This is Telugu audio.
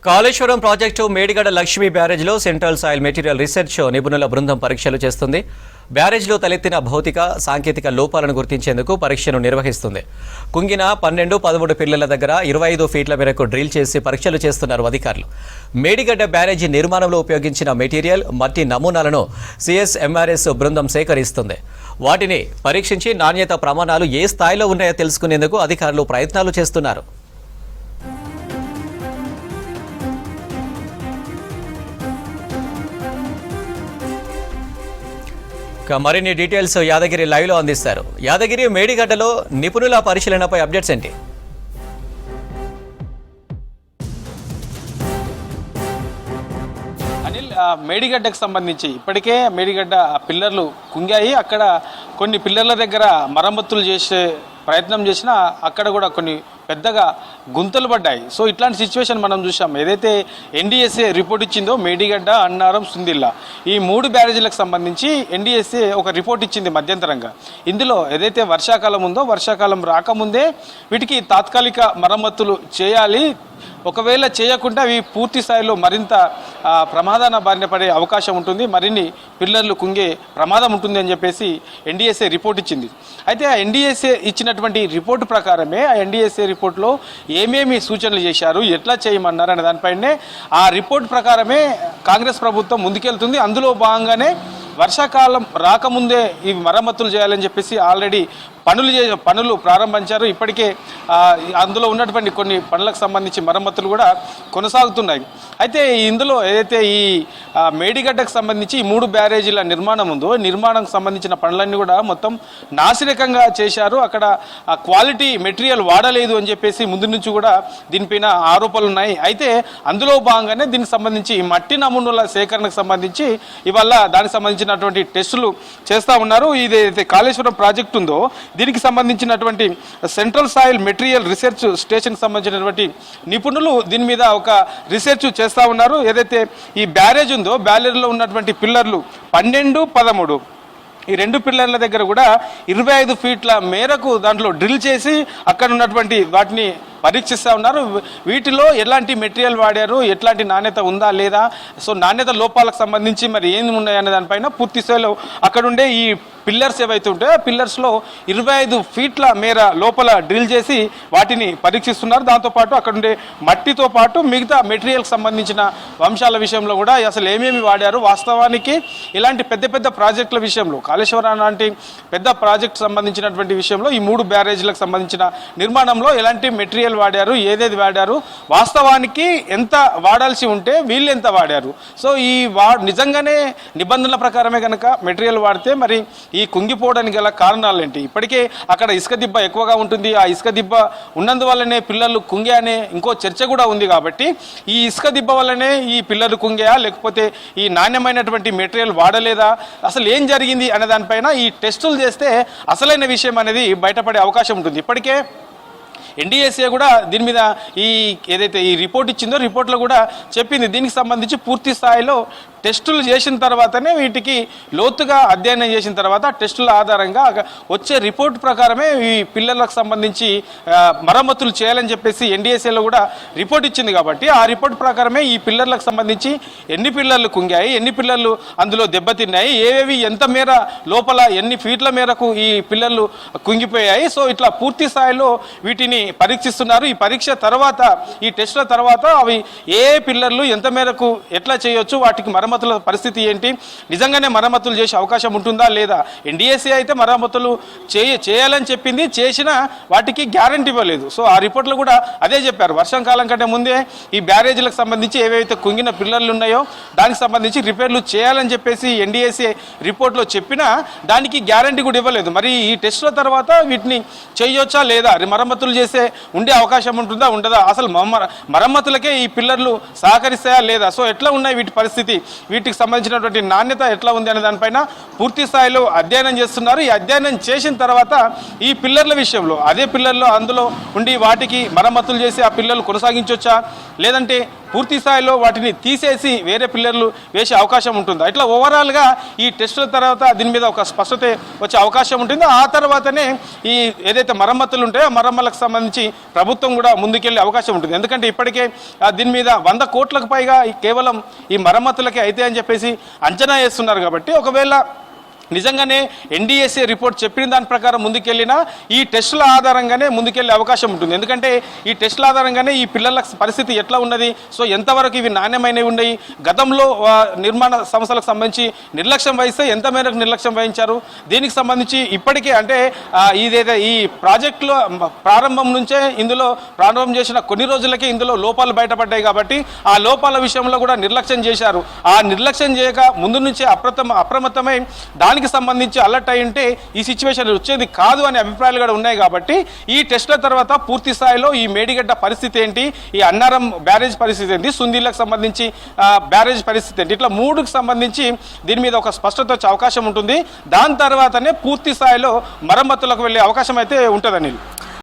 కాళేశ్వరం ప్రాజెక్టు మేడిగడ్డ లక్ష్మీ బ్యారేజ్లో సెంట్రల్ సాయిల్ మెటీరియల్ రీసెర్చ్ నిపుణుల బృందం పరీక్షలు చేస్తుంది. బ్యారేజ్లో తలెత్తిన భౌతిక సాంకేతిక లోపాలను గుర్తించేందుకు పరీక్షను నిర్వహిస్తుంది. కుంగిన 12-13 పిల్లల దగ్గర 25 ఫీట్ల మేరకు డ్రిల్ చేసి పరీక్షలు చేస్తున్నారు అధికారులు. మేడిగడ్డ బ్యారేజీ నిర్మాణంలో ఉపయోగించిన మెటీరియల్, మట్టి నమూనాలను సిఎస్ఎంఆర్ఎస్ బృందం సేకరిస్తుంది. వాటిని పరీక్షించి నాణ్యత ప్రమాణాలు ఏ స్థాయిలో ఉన్నాయో తెలుసుకునేందుకు అధికారులు ప్రయత్నాలు చేస్తున్నారు. మరిన్ని డీటెయిల్స్ యాదగిరి లైవ్లో అందిస్తారు. యాదగిరి, మేడిగడ్డలో నిపుణుల పరిశీలనపై అప్డేట్స్ ఏంటి? అనిల్, మేడిగడ్డకు సంబంధించి ఇప్పటికే మేడిగడ్డ పిల్లర్లు కుంగాయి. అక్కడ కొన్ని పిల్లర్ల దగ్గర మరమ్మతులు చేసే ప్రయత్నం చేసినా అక్కడ కూడా కొన్ని పెద్దగా గుంతలు పడ్డాయి. సో ఇట్లాంటి సిచ్యువేషన్ మనం చూసాం. ఏదైతే ఎన్డీఎస్ఏ రిపోర్ట్ ఇచ్చిందో మేడిగడ్డ, అన్నారం, సుందిల్లా ఈ 3 బ్యారేజీలకు సంబంధించి ఎన్డీఎస్ఏ ఒక రిపోర్ట్ ఇచ్చింది మధ్యంతరంగా. ఇందులో ఏదైతే వర్షాకాలం ఉందో వర్షాకాలం రాకముందే వీటికి తాత్కాలిక మరమ్మతులు చేయాలి. ఒకవేళ చేయకుండా అవి పూర్తి స్థాయిలో మరింత ప్రమాదాన బారిన పడే అవకాశం ఉంటుంది, మరిన్ని పిల్లర్లు కుంగే ప్రమాదం ఉంటుంది అని చెప్పేసి ఎన్డీఎస్ఏ రిపోర్ట్ ఇచ్చింది. అయితే ఆ ఎన్డీఎస్ఏ ఇచ్చినటువంటి రిపోర్టు ప్రకారమే ఆ ఎన్డీఎస్ఏ రిపోర్ట్లో ఏమేమి సూచనలు చేశారు, ఎట్లా చేయమన్నారు అనే దానిపైనే ఆ రిపోర్ట్ ప్రకారమే కాంగ్రెస్ ప్రభుత్వం ముందుకెళ్తుంది. అందులో భాగంగానే వర్షాకాలం రాకముందే ఈ మరమ్మతులు చేయాలని చెప్పేసి ఆల్రెడీ పనులు ప్రారంభించారు. ఇప్పటికే అందులో ఉన్నటువంటి కొన్ని పనులకు సంబంధించి మరమ్మతులు కూడా కొనసాగుతున్నాయి. అయితే ఇందులో ఏదైతే ఈ మేడిగడ్డకు సంబంధించి ఈ 3 బ్యారేజీల నిర్మాణం ఉందో నిర్మాణంకు సంబంధించిన పనులన్నీ కూడా మొత్తం నాసిరకంగా చేశారు. అక్కడ క్వాలిటీ మెటీరియల్ వాడలేదు అని చెప్పేసి ముందు నుంచి కూడా దీనిపైన ఆరోపణలు ఉన్నాయి. అయితే అందులో భాగంగానే దీనికి సంబంధించి మట్టి నమూనాల సేకరణకు సంబంధించి ఇవాళ దానికి సంబంధించినటువంటి టెస్టులు చేస్తూ ఉన్నారు. ఇదైతే కాళేశ్వరం ప్రాజెక్టు ఉందో దీనికి సంబంధించినటువంటి సెంట్రల్ సాయిల్ మెటీరియల్ రీసెర్చ్ స్టేషన్కి సంబంధించినటువంటి నిపుణులు దీని మీద ఒక రీసెర్చ్ చేస్తూ ఉన్నారు. ఏదైతే ఈ బ్యారేజ్ ఉందో బ్యారేజ్లో ఉన్నటువంటి పిల్లర్లు 12, 13 ఈ 2 పిల్లర్ల దగ్గర కూడా 25 ఫీట్ల మేరకు దాంట్లో డ్రిల్ చేసి అక్కడ ఉన్నటువంటి వాటిని పరీక్షిస్తూ ఉన్నారు. వీటిలో ఎలాంటి మెటీరియల్ వాడారు, ఎట్లాంటి నాణ్యత ఉందా లేదా, సో నాణ్యత లోపాలకు సంబంధించి మరి ఏమి ఉన్నాయనే దానిపైన పూర్తి స్థాయిలో అక్కడుండే ఈ పిల్లర్స్ ఏవైతే ఉంటాయో ఆ పిల్లర్స్లో 25 ఫీట్ల మేర లోపల డ్రిల్ చేసి వాటిని పరీక్షిస్తున్నారు. దాంతోపాటు అక్కడుండే మట్టితో పాటు మిగతా మెటీరియల్కి సంబంధించిన అంశాల విషయంలో కూడా అసలు ఏమేమి వాడారు, వాస్తవానికి ఇలాంటి పెద్ద పెద్ద ప్రాజెక్టుల విషయంలో కాళేశ్వరం లాంటి పెద్ద ప్రాజెక్టు సంబంధించినటువంటి విషయంలో ఈ 3 బ్యారేజీలకు సంబంధించిన నిర్మాణంలో ఎలాంటి మెటీరియల్ వాడారు, ఏదేది వాడారు, వాస్తవానికి ఎంత వాడాల్సి ఉంటే వీళ్ళు ఎంత వాడారు. సో ఈ నిజంగానే నిబంధనల ప్రకారమే కనుక మెటీరియల్ వాడితే మరి ఈ కుంగిపోవడానికి గల కారణాలు ఏంటి? ఇప్పటికే అక్కడ ఇసుక దిబ్బ ఎక్కువగా ఉంటుంది. ఆ ఇసుక దిబ్బ ఉన్నందువల్లనే పిల్లలు కుంగే అనే ఇంకో చర్చ కూడా ఉంది. కాబట్టి ఈ ఇసుక దిబ్బ వల్లనే ఈ పిల్లలు కుంగేయా లేకపోతే ఈ నాణ్యమైనటువంటి మెటీరియల్ వాడలేదా, అసలు ఏం జరిగింది అనే దానిపైన ఈ టెస్టులు చేస్తే అసలైన విషయం అనేది బయటపడే అవకాశం ఉంటుంది. ఇప్పటికే ఎన్డీఎస్ఏ కూడా దీని మీద ఏదైతే ఈ రిపోర్ట్ ఇచ్చిందో రిపోర్ట్లో కూడా చెప్పింది. దీనికి సంబంధించి పూర్తి స్థాయిలో టెస్టులు చేసిన తర్వాతనే వీటికి లోతుగా అధ్యయనం చేసిన తర్వాత టెస్టుల ఆధారంగా వచ్చే రిపోర్ట్ ప్రకారమే ఈ పిల్లలకు సంబంధించి మరమ్మతులు చేయాలని చెప్పేసి ఎన్డీఎస్ఏలో కూడా రిపోర్ట్ ఇచ్చింది. కాబట్టి ఆ రిపోర్ట్ ప్రకారమే ఈ పిల్లర్లకు సంబంధించి ఎన్ని పిల్లర్లు కుంగాయి, ఎన్ని పిల్లర్లు అందులో దెబ్బతిన్నాయి, ఏవేవి ఎంత మేర లోపల ఎన్ని ఫీట్ల మేరకు ఈ పిల్లర్లు కుంగిపోయాయి. సో ఇట్లా పూర్తి స్థాయిలో వీటిని పరీక్షిస్తున్నారు. ఈ పరీక్ష తర్వాత ఈ టెస్టుల తర్వాత అవి ఏ పిల్లర్లు ఎంత మేరకు ఎట్లా చేయొచ్చు, వాటికి మరమ్మతుల పరిస్థితి ఏంటి, నిజంగానే మరమ్మతులు చేసే అవకాశం ఉంటుందా లేదా. ఎన్డీఎస్ఏ అయితే మరమ్మతులు చేయాలని చెప్పింది, చేసినా వాటికి గ్యారంటీ ఇవ్వలేదు. సో ఆ రిపోర్ట్లో కూడా అదే చెప్పారు. వర్షాకాలం కంటే ముందే ఈ బ్యారేజీలకు సంబంధించి ఏవైతే కుంగిన పిల్లర్లు ఉన్నాయో దానికి సంబంధించి రిపేర్లు చేయాలని చెప్పేసి ఎన్డీఎస్ఏ రిపోర్ట్లో చెప్పినా దానికి గ్యారంటీ కూడా ఇవ్వలేదు. మరి ఈ టెస్టుల తర్వాత వీటిని చేయొచ్చా లేదా, మరమ్మతులు చేసే ఉండే అవకాశం ఉంటుందా ఉండదా, అసలు మరమ్మతులకే ఈ పిల్లర్లు సహకరిస్తాయా లేదా, సో ఎట్లా ఉన్నాయి వీటి పరిస్థితి, వీటికి సంబంధించినటువంటి నాణ్యత ఎట్లా ఉంది అనే దానిపైన పూర్తి స్థాయిలో అధ్యయనం చేస్తున్నారు. ఈ అధ్యయనం చేసిన తర్వాత ఈ పిల్లర్ల విషయంలో అదే పిల్లర్లో అందులో ఉండి వాటికి మరమ్మతులు చేసి ఆ పిల్లర్లు కొనసాగించవచ్చా లేదంటే పూర్తి స్థాయిలో వాటిని తీసేసి వేరే పిల్లర్లు వేసే అవకాశం ఉంటుంది. ఇట్లా ఓవరాల్గా ఈ టెస్టుల తర్వాత దీని మీద ఒక స్పష్టత వచ్చే అవకాశం ఉంటుంది. ఆ తర్వాతనే ఈ ఏదైతే మరమ్మతులు ఉంటాయో మరమ్మతులకు సంబంధించి ప్రభుత్వం కూడా ముందుకెళ్లే అవకాశం ఉంటుంది. ఎందుకంటే ఇప్పటికే దీని మీద 100 కోట్లకు పైగా కేవలం ఈ మరమ్మతులకే అయితే అని చెప్పేసి అంచనా వేస్తున్నారు. కాబట్టి ఒకవేళ నిజంగానే ఎన్డీఎస్ఏ రిపోర్ట్ చెప్పిన దాని ప్రకారం ముందుకెళ్ళినా ఈ టెస్టుల ఆధారంగానే ముందుకెళ్లే అవకాశం ఉంటుంది. ఎందుకంటే ఈ టెస్టుల ఆధారంగానే ఈ పిల్లల పరిస్థితి ఎట్లా ఉన్నది, సో ఎంతవరకు ఇవి నాణ్యమైనవి ఉన్నాయి, గతంలో నిర్మాణ సంస్థలకు సంబంధించి నిర్లక్ష్యం వహిస్తే ఎంత మేరకు నిర్లక్ష్యం వహించారు, దీనికి సంబంధించి ఇప్పటికే అంటే ఇదైతే ఈ ప్రాజెక్టులో ప్రారంభం నుంచే ఇందులో ప్రారంభం చేసిన కొన్ని రోజులకే ఇందులో లోపాలు బయటపడ్డాయి. కాబట్టి ఆ లోపాల విషయంలో కూడా నిర్లక్ష్యం చేశారు. ఆ నిర్లక్ష్యం చేయక ముందు నుంచే అప్రమత్తమై దానికి సంబంధించి అలర్ట్ అయి ఉంటే ఈ సిచ్యువేషన్ వచ్చేది కాదు అనే అభిప్రాయాలు కూడా ఉన్నాయి. కాబట్టి ఈ టెస్టుల తర్వాత పూర్తి స్థాయిలో ఈ మేడిగడ్డ పరిస్థితి ఏంటి, ఈ అన్నారం బ్యారేజ్ పరిస్థితి ఏంటి, సుందీలకు సంబంధించి బ్యారేజ్ పరిస్థితి ఏంటి, ఇట్లా 3కు సంబంధించి దీని మీద ఒక స్పష్టత వచ్చే అవకాశం ఉంటుంది. దాని తర్వాతనే పూర్తి స్థాయిలో మరమ్మతులకు వెళ్ళే అవకాశం అయితే ఉంటుంది.